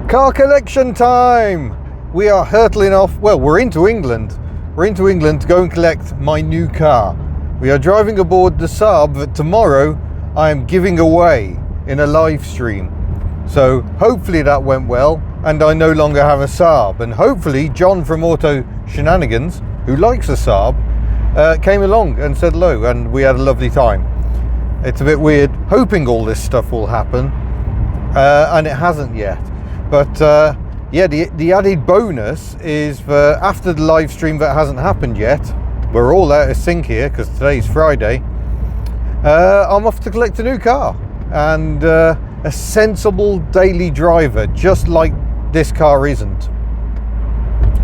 Car collection time! We are hurtling off, well, we're into England. We're into England to go and collect my new car. We are driving aboard the Saab that tomorrow I am giving away in a live stream. So hopefully that went well and I no longer have a Saab. And hopefully John from Auto Shenanigans, who likes a Saab, came along and said hello and we had a lovely time. It's a bit weird hoping all this stuff will happen and it hasn't yet. But yeah, the added bonus is that after the live stream that hasn't happened yet, we're all out of sync here because today's Friday, I'm off to collect a new car and a sensible daily driver, just like this car isn't.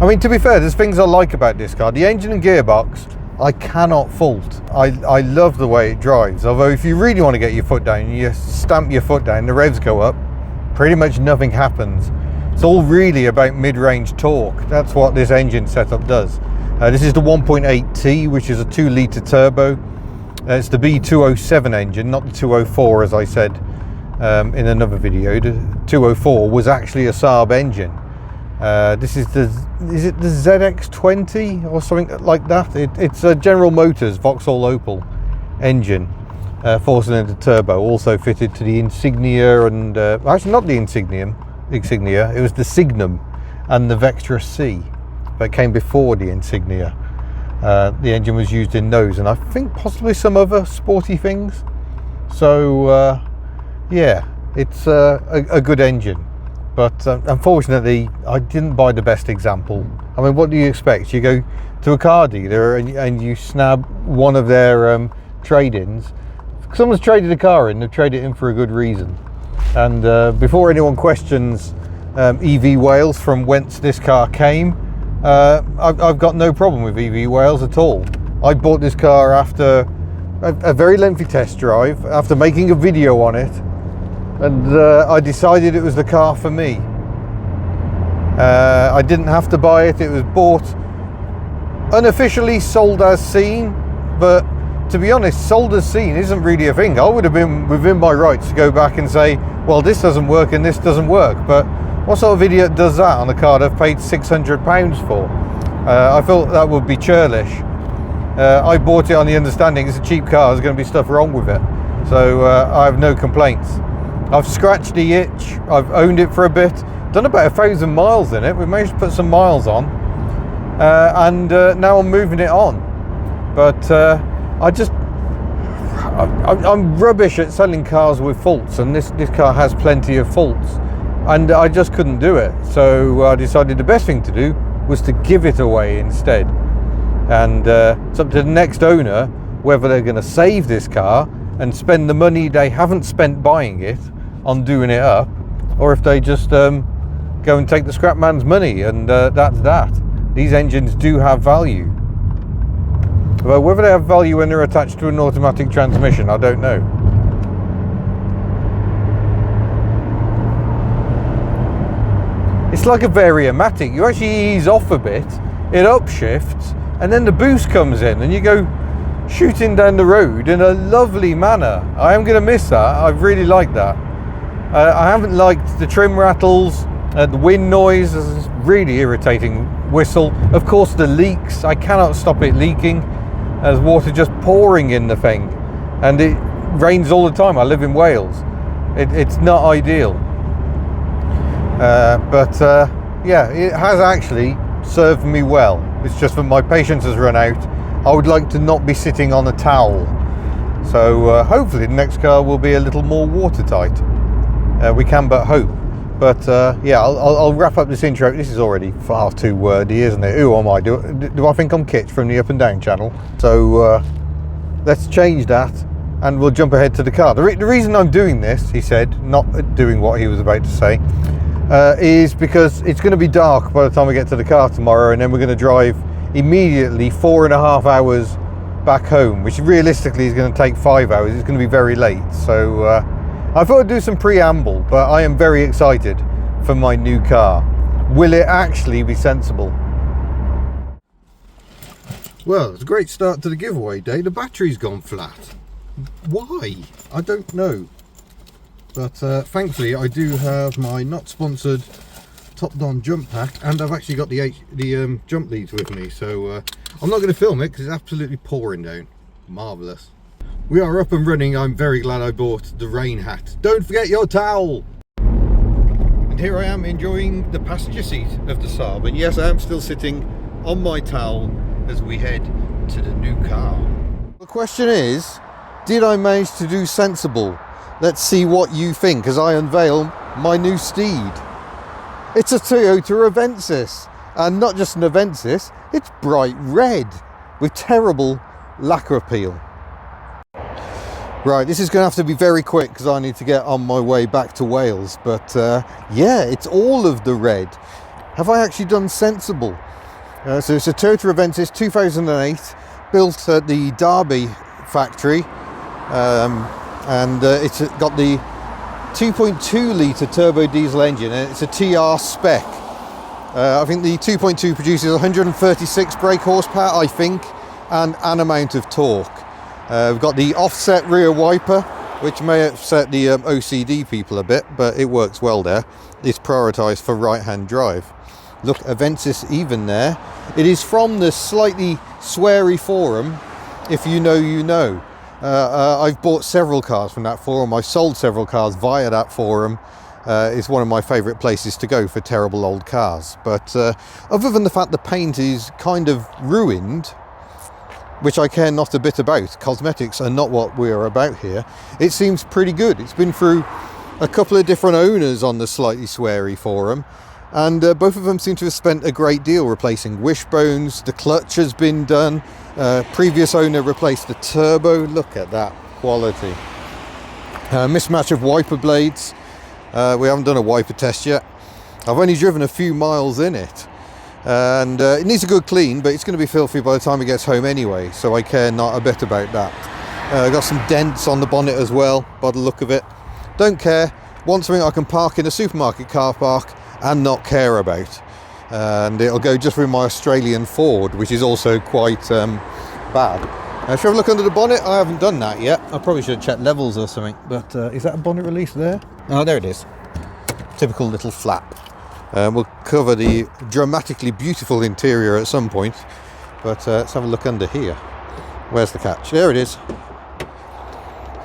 I mean, to be fair, there's things I like about this car. The engine and gearbox I cannot fault. I love the way it drives, although if you really want to get your foot down, you stamp your foot down, the revs go up, pretty much nothing happens. It's all really about mid-range torque. That's what this engine setup does. This is the 1.8T, which is a 2-litre turbo. It's the B207 engine, not the 204, as I said in another video. The 204 was actually a Saab engine. This is it the ZX20 or something like that? It's a General Motors Vauxhall Opel engine, 4-cylinder turbo, also fitted to the Insignia and actually not the Insignia, it was the Signum and the Vectra C that came before the Insignia. The engine was used in those and I think possibly some other sporty things. So yeah, it's a good engine. But unfortunately, I didn't buy the best example. I mean, what do you expect? You go to a car dealer and you snab one of their trade-ins. If someone's traded a car in, they've traded it in for a good reason. And before anyone questions EV Wales from whence this car came, I've got no problem with EV Wales at all. I bought this car after a very lengthy test drive, after making a video on it. And I decided it was the car for me. I didn't have to buy it. It was bought unofficially, sold as seen. But to be honest, sold as seen isn't really a thing. I would have been within my rights to go back and say, well, this doesn't work and this doesn't work. But what sort of idiot does that on a car I've paid £600 for? I thought that would be churlish. I bought it on the understanding it's a cheap car, there's going to be stuff wrong with it. So I have no complaints. I've scratched the itch, I've owned it for a bit, done about 1,000 miles in it, we managed to put some miles on, and now I'm moving it on. But I'm rubbish at selling cars with faults, and this car has plenty of faults, and I just couldn't do it. So I decided the best thing to do was to give it away instead. And it's up to the next owner whether they're going to save this car and spend the money they haven't spent buying it on doing it up, or if they just go and take the scrap man's money, and that's that. These engines do have value. Well, whether they have value when they're attached to an automatic transmission, I don't know. It's like a Variomatic. You actually ease off a bit, it upshifts, and then the boost comes in and you go shooting down the road in a lovely manner. I am going to miss that. I really like that. I haven't liked the trim rattles, the wind noise is really irritating whistle. Of course the leaks, I cannot stop it leaking. There's water just pouring in the thing and it rains all the time. I live in Wales. It's not ideal. But yeah, it has actually served me well. It's just that my patience has run out. I would like to not be sitting on a towel. So hopefully the next car will be a little more watertight. We can but hope. But yeah, I'll wrap up this intro. This is already far too wordy, isn't it? Who am I? Do I think I'm Kitch from the Up and Down channel? So let's change that and we'll jump ahead to the car. The reason I'm doing this, he said, not doing what he was about to say, is because it's going to be dark by the time we get to the car tomorrow, and then we're going to drive immediately 4.5 hours back home, which realistically is going to take 5 hours. It's going to be very late. So I thought I'd do some preamble, but I am very excited for my new car. Will it actually be sensible? Well, it's a great start to the giveaway day. The battery's gone flat. Why? I don't know. But thankfully I do have my not sponsored topped on jump pack, and I've actually got the jump leads with me, so I'm not going to film it because it's absolutely pouring down. Marvellous. We are up and running. I'm very glad I bought the rain hat. Don't forget your towel. And here I am enjoying the passenger seat of the Saab, and yes, I am still sitting on my towel as we head to the new car. The question is, did I manage to do sensible? Let's see what you think as I unveil my new steed. It's a Toyota Avensis, and not just an Avensis, it's bright red with terrible lacquer peel. Right, this is going to have to be very quick because I need to get on my way back to Wales, but yeah, it's all of the red. Have I actually done sensible? So it's a Toyota Avensis 2008, built at the Derby factory, and it's got the 2.2 litre turbo diesel engine, and it's a TR spec. I think the 2.2 produces 136 brake horsepower, I think, and an amount of torque. We've got the offset rear wiper, which may upset the OCD people a bit, but it works well there. It's prioritised for right-hand drive. Look, Avensis even there. It is from the slightly sweary forum, if you know, you know. I've bought several cars from that forum. I've sold several cars via that forum. It's one of my favourite places to go for terrible old cars. But other than the fact the paint is kind of ruined, which I care not a bit about, cosmetics are not what we're about here, it seems pretty good. It's been through a couple of different owners on the slightly sweary forum, and both of them seem to have spent a great deal replacing wishbones. The clutch has been done. Previous owner replaced the turbo. Look at that quality. Mismatch of wiper blades. We haven't done a wiper test yet. I've only driven a few miles in it, and it needs a good clean, but it's going to be filthy by the time it gets home anyway, so I care not a bit about that. Got some dents on the bonnet as well, by the look of it. Don't care. Want something I can park in a supermarket car park and not care about. And it'll go just with my Australian Ford, which is also quite bad. Should we have a look under the bonnet? I haven't done that yet. I probably should have checked levels or something, but is that a bonnet release there? Oh, there it is. Typical little flap. We'll cover the dramatically beautiful interior at some point, but let's have a look under here. Where's the catch? There it is.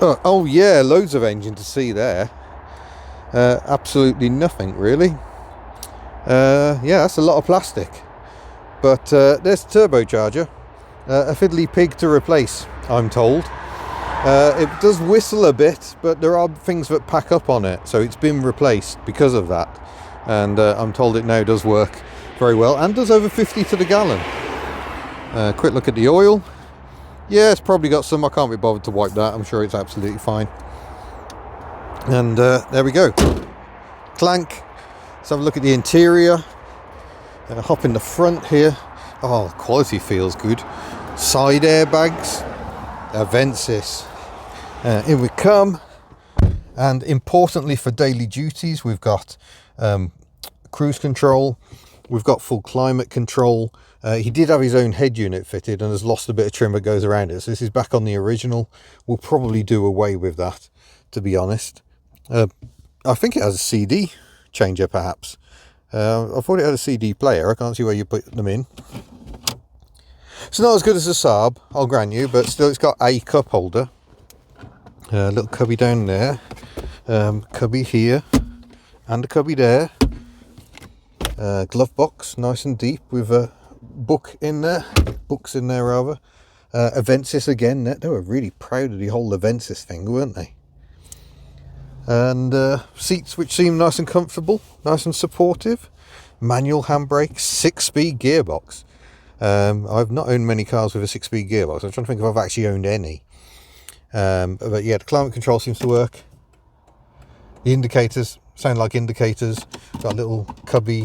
Oh yeah, loads of engine to see there. Absolutely nothing really. Yeah, that's a lot of plastic, but there's the turbocharger. A fiddly pig to replace, I'm told. It does whistle a bit, but there are things that pack up on it, so it's been replaced because of that, and I'm told it now does work very well and does over 50 to the gallon. Quick look at the oil. Yeah, it's probably got some. I can't be bothered to wipe that. I'm sure it's absolutely fine. And there we go. Clank. Let's have a look at the interior. Hop in the front here. Oh, quality feels good. Side airbags. Avensis. In we come. And importantly for daily duties, we've got cruise control. We've got full climate control. He did have his own head unit fitted and has lost a bit of trim that goes around it. So this is back on the original. We'll probably do away with that, to be honest. I think it has a CD changer, perhaps. I thought it had a CD player. I can't see where you put them in. It's not as good as a Saab, I'll grant you, but still it's got a cup holder. Little cubby down there. Cubby here. And a cubby there. Glove box, nice and deep, with a book in there. Books in there, rather. Avensis again. They were really proud of the whole Avensis thing, weren't they? And seats which seem nice and comfortable, nice and supportive. Manual handbrake, 6-speed gearbox. I've not owned many cars with a 6-speed gearbox. I'm trying to think if I've actually owned any. But yeah, the climate control seems to work. The indicators sound like indicators. Got a little cubby,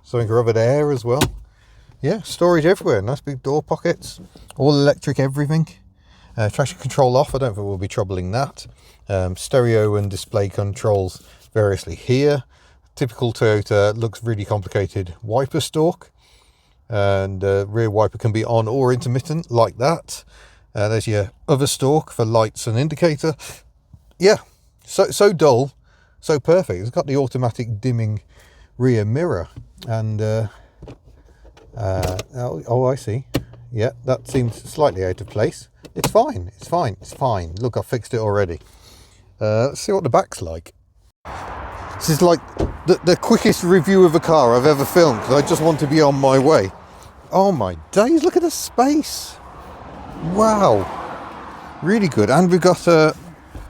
something or other there as well. Yeah, storage everywhere. Nice big door pockets. All electric everything. Traction control off. I don't think we'll be troubling that. Stereo and display controls variously here. Typical Toyota, looks really complicated. Wiper stalk. And rear wiper can be on or intermittent like that. There's your other stalk for lights and indicator. Yeah, so dull, so perfect. It's got the automatic dimming rear mirror. And oh, I see. Yeah, that seems slightly out of place. It's fine. It's fine. It's fine. Look, I fixed it already. Let's see what the back's like. This is like the quickest review of a car I've ever filmed, because I just want to be on my way. Oh my days, look at the space. Wow. Really good. And we've got a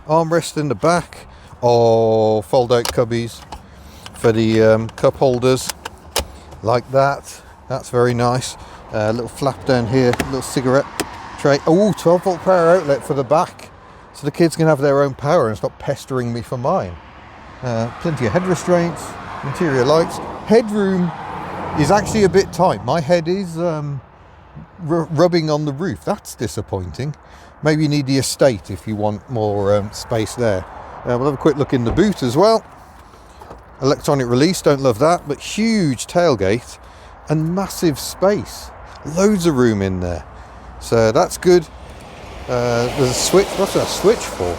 armrest in the back. Oh, fold out cubbies for the cup holders. Like that. That's very nice. Little flap down here, little cigarette tray. Oh, 12 volt power outlet for the back. So the kids can have their own power and stop pestering me for mine. Plenty of head restraints, interior lights. Headroom is actually a bit tight. My head is rubbing on the roof. That's disappointing. Maybe you need the estate if you want more space there. We'll have a quick look in the boot as well. Electronic release, don't love that, but huge tailgate and massive space. Loads of room in there. So that's good. There's a switch. What's that switch for?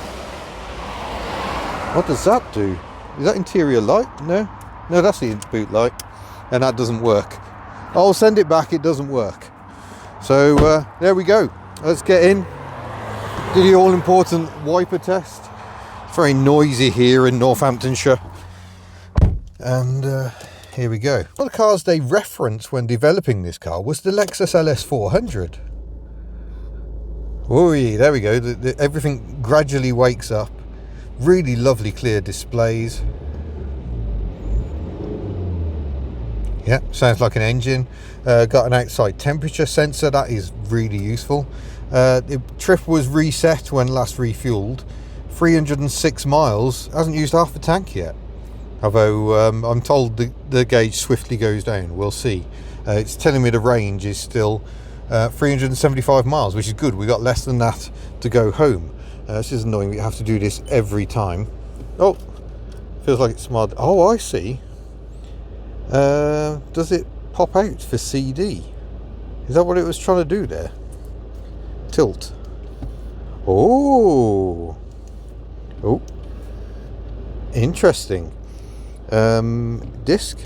What does that do? Is that interior light? No, that's the boot light, and that doesn't work. I'll send it back. It doesn't work. So there we go. Let's get in. Do the all-important wiper test. It's very noisy here in Northamptonshire, and here we go. One of the cars they referenced when developing this car was the Lexus LS400. Oh, there we go. Everything gradually wakes up. Really lovely clear displays. Yeah, sounds like an engine. Got an outside temperature sensor. That is really useful. The trip was reset when last refueled. 306 miles. Hasn't used half the tank yet. Although I'm told the gauge swiftly goes down. We'll see. It's telling me the range is still 375 miles, which is good. We got less than that to go home. This is annoying. We have to do this every time. Oh, feels like it's smart. Oh, I see. Does it pop out for CD? Is that what it was trying to do there? Tilt. Oh. Interesting. Disc?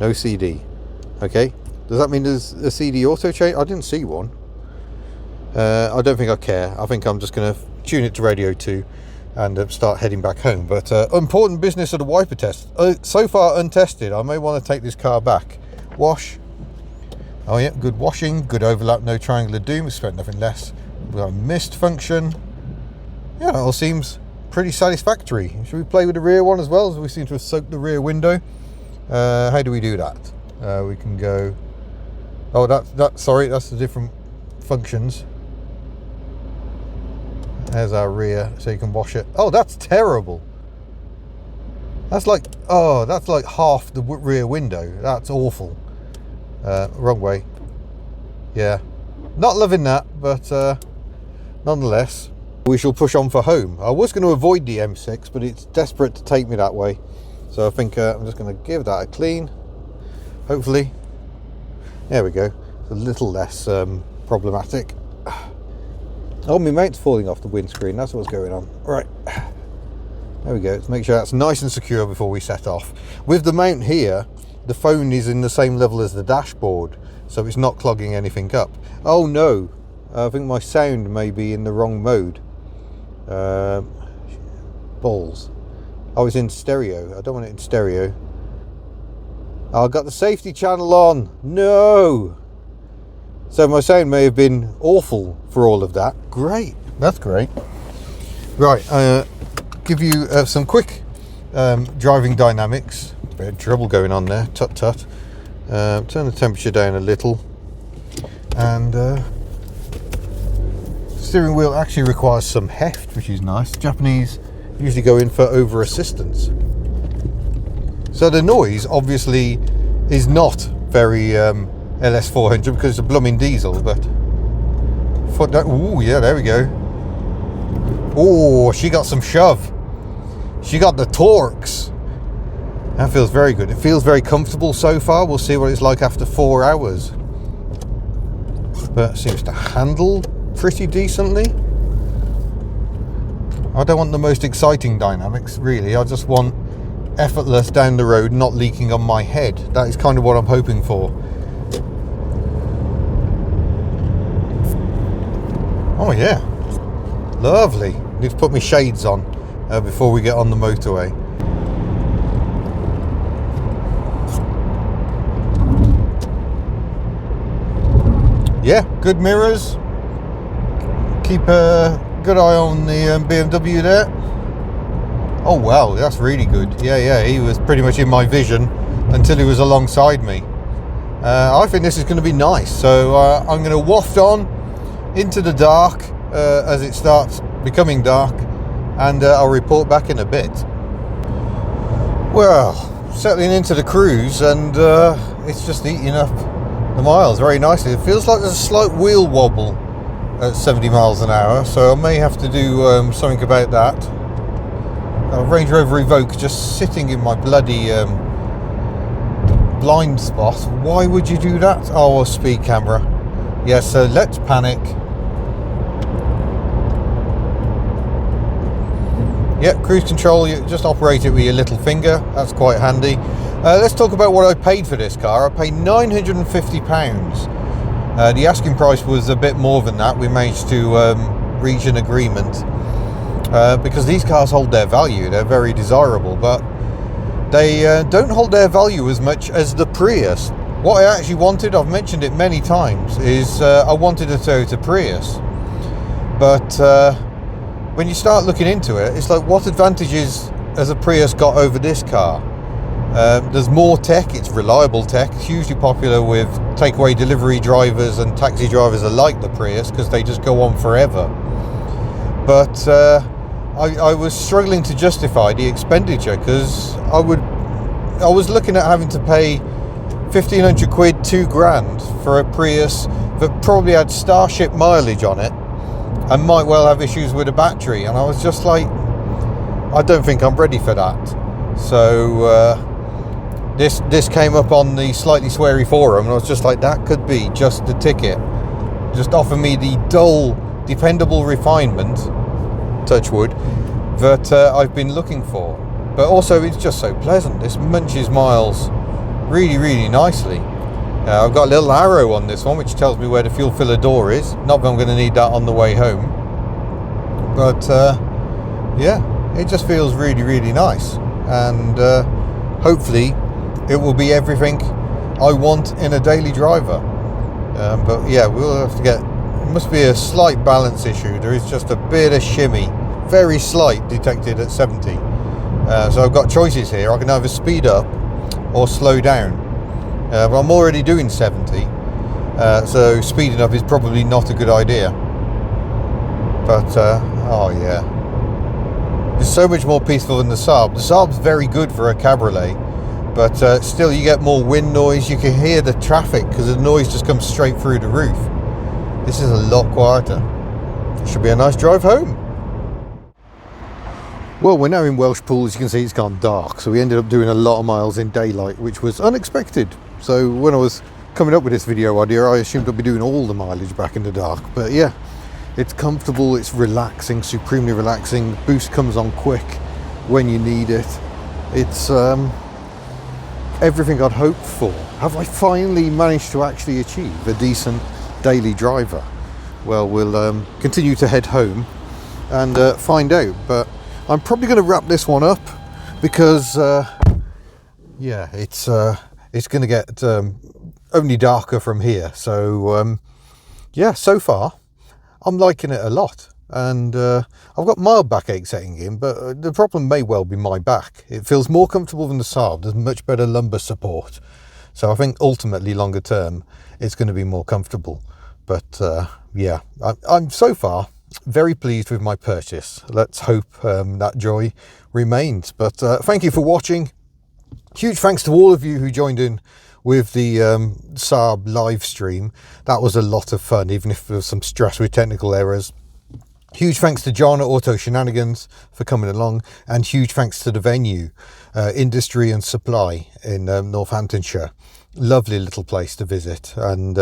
No CD. Okay. Does that mean there's a CD auto change? I didn't see one. I don't think I care. I think I'm just going to tune it to radio 2 and start heading back home. But important business of the wiper test. So far untested. I may want to take this car back. Wash. Oh yeah, good washing, good overlap, no triangular doom. We spent nothing less. We've got a mist function. Yeah, it all seems pretty satisfactory. Should we play with the rear one as well? We seem to have soaked the rear window. How do we do that? We can go. Oh, sorry, that's the different functions. There's our rear, so you can wash it. Oh, that's terrible. That's like half the rear window. That's awful. Wrong way. Yeah, not loving that, but nonetheless, we shall push on for home. I was going to avoid the M6, but it's desperate to take me that way. So I think I'm just going to give that a clean. Hopefully. There we go. It's a little less problematic. Oh, my mount's falling off the windscreen. That's what's going on. Right. There we go. Let's make sure that's nice and secure before we set off. With the mount here, the phone is in the same level as the dashboard, so it's not clogging anything up. Oh no, I think my sound may be in the wrong mode. Balls. Oh, it's in stereo. I don't want it in stereo. Oh, I got the safety channel on. No. So my sound may have been awful for all of that. Great. That's great. Right. Give you some quick driving dynamics. Bit of trouble going on there. Tut tut. Turn the temperature down a little. And steering wheel actually requires some heft, which is nice. Japanese usually go in for over assistance. So the noise obviously is not very LS400 because it's a blooming diesel, but ooh, yeah, there we go. Oh, she got some shove. She got the torques. That feels very good. It feels very comfortable so far. We'll see what it's like after 4 hours. But it seems to handle pretty decently. I don't want the most exciting dynamics, really. I just want effortless down the road, not leaking on my head. That is kind of what I'm hoping for. Oh yeah, lovely. Need to put my shades on before we get on the motorway. Yeah, good mirrors. Keep a good eye on the BMW there. Oh wow, that's really good. Yeah, he was pretty much in my vision until he was alongside me. I think this is going to be nice. So I'm going to waft on into the dark as it starts becoming dark, and I'll report back in a bit. Well, settling into the cruise, and it's just eating up the miles very nicely. It feels like there's a slight wheel wobble at 70 miles an hour, so I may have to do something about that. Range Rover Evoque just sitting in my bloody blind spot. Why would you do that? Oh, speed camera. Yeah, so let's panic. Yeah, cruise control, you just operate it with your little finger. That's quite handy. Let's talk about what I paid for this car. I paid £950. The asking price was a bit more than that. We managed to reach an agreement because these cars hold their value. They're very desirable, but they don't hold their value as much as the Prius. What I actually wanted, I've mentioned it many times, is I wanted a Toyota Prius. But when you start looking into it, it's like, what advantages has a Prius got over this car? There's more tech, it's reliable tech, hugely popular with takeaway delivery drivers and taxi drivers alike, the Prius, because they just go on forever. But I was struggling to justify the expenditure, because I was looking at having to pay 1,500 quid, £2,000 for a Prius that probably had Starship mileage on it and might well have issues with the battery, and I was just like, I don't think I'm ready for that. So this came up on the Slightly Sweary forum, and I was just like, that could be just the ticket. Just offer me the dull, dependable refinement, touch wood, that I've been looking for. But also, it's just so pleasant. This munches miles really, really nicely. I've got a little arrow on this one which tells me where the fuel filler door is. Not that I'm going to need that on the way home, but yeah, it just feels really, really nice, and hopefully it will be everything I want in a daily driver. But yeah, we'll have to get, it must be a slight balance issue. There is just a bit of shimmy, very slight, detected at 70. So I've got choices here. I can either speed up or slow down. But I'm already doing 70, so speeding up is probably not a good idea. But oh yeah, it's so much more peaceful than the Saab. The Saab's very good for a cabriolet, but still you get more wind noise. You can hear the traffic because the noise just comes straight through the roof. This is a lot quieter. Should be a nice drive home. Well, we're now in Welshpool. As you can see, it's gone dark, so we ended up doing a lot of miles in daylight, which was unexpected. So when I was coming up with this video idea, I assumed I'd be doing all the mileage back in the dark. But yeah, it's comfortable, it's relaxing, supremely relaxing. Boost comes on quick when you need it. It's everything I'd hoped for. Have I finally managed to actually achieve a decent daily driver? Well, we'll continue to head home and find out. But I'm probably going to wrap this one up because yeah, it's going to get only darker from here. So yeah, so far I'm liking it a lot, and I've got mild backache setting in, but the problem may well be my back. It feels more comfortable than the Saab. There's much better lumbar support, so I think ultimately longer term it's going to be more comfortable. But yeah, I'm so far very pleased with my purchase. Let's hope that joy remains. But thank you for watching. Huge thanks to all of you who joined in with the Saab live stream. That was a lot of fun, even if there was some stress with technical errors. Huge thanks to John at Auto Shenanigans for coming along, and huge thanks to the venue, Industry and Supply in Northamptonshire. Lovely little place to visit, and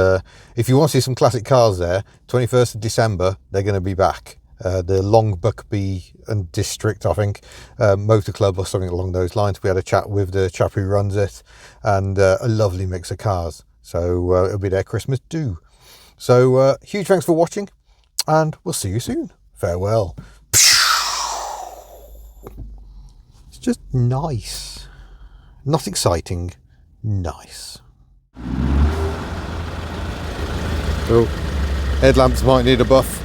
if you want to see some classic cars there, 21st of December, they're going to be back. the Long Buckby and District, I think, Motor Club or something along those lines. We had a chat with the chap who runs it, and a lovely mix of cars. So it'll be their Christmas do. So huge thanks for watching, and we'll see you soon. Farewell. It's just nice. Not exciting. Nice. Oh, headlamps might need a buff.